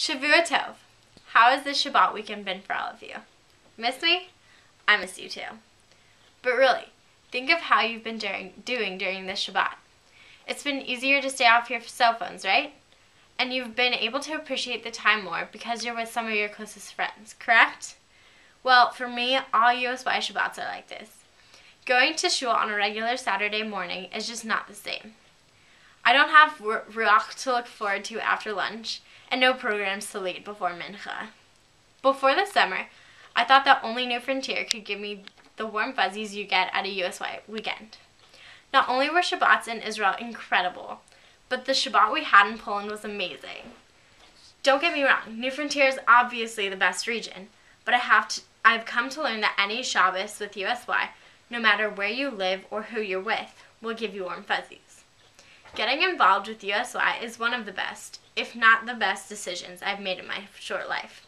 Shavua Tov. How has this Shabbat weekend been for all of you? Miss me? I miss you too. But really, think of how you've been doing during this Shabbat. It's been easier to stay off your cell phones, right? And you've been able to appreciate the time more because you're with some of your closest friends, correct? Well, for me, all USY Shabbats are like this. Going to shul on a regular Saturday morning is just not the same. I don't have ruach to look forward to after lunch, and no programs to lead before mincha. Before the summer, I thought that only New Frontier could give me the warm fuzzies you get at a USY weekend. Not only were Shabbats in Israel incredible, but the Shabbat we had in Poland was amazing. Don't get me wrong, New Frontier is obviously the best region, but I've come to learn that any Shabbos with USY, no matter where you live or who you're with, will give you warm fuzzies. Getting involved with USY is one of the best, if not the best, decisions I've made in my short life.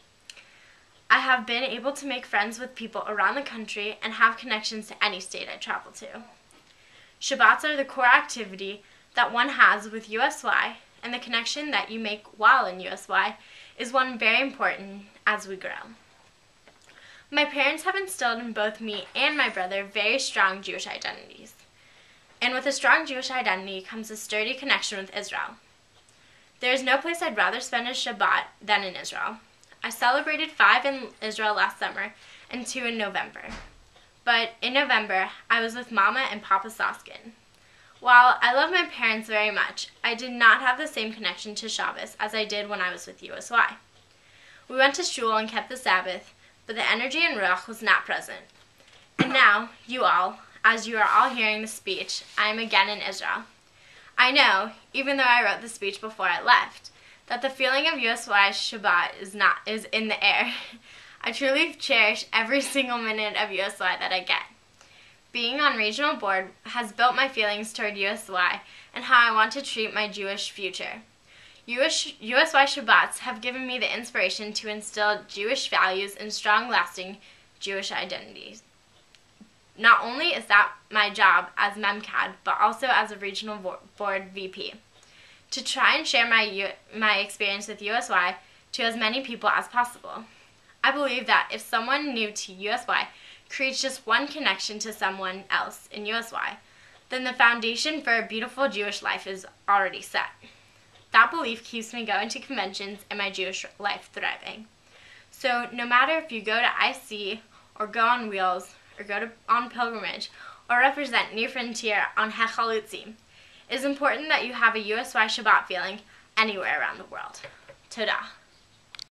I have been able to make friends with people around the country and have connections to any state I travel to. Shabbats are the core activity that one has with USY, and the connection that you make while in USY is one very important as we grow. My parents have instilled in both me and my brother very strong Jewish identities. And with a strong Jewish identity comes a sturdy connection with Israel. There is no place I'd rather spend a Shabbat than in Israel. I celebrated 5 in Israel last summer and 2 in November. But in November, I was with Mama and Papa Soskin. While I love my parents very much, I did not have the same connection to Shabbos as I did when I was with USY. We went to shul and kept the Sabbath, but the energy and ruach was not present. And now, you all, as you are all hearing the speech, I am again in Israel. I know, even though I wrote the speech before I left, that the feeling of USY Shabbat is in the air. I truly cherish every single minute of USY that I get. Being on regional board has built my feelings toward USY and how I want to treat my Jewish future. USY Shabbats have given me the inspiration to instill Jewish values and strong, lasting Jewish identities. Not only is that my job as MEMCAD, but also as a regional board VP, to try and share my experience with USY to as many people as possible. I believe that if someone new to USY creates just one connection to someone else in USY, then the foundation for a beautiful Jewish life is already set. That belief keeps me going to conventions and my Jewish life thriving. So no matter if you go to IC or go on wheels, or go on pilgrimage, or represent New Frontier on Hechalutzi, it is important that you have a USY Shabbat feeling anywhere around the world. Todah.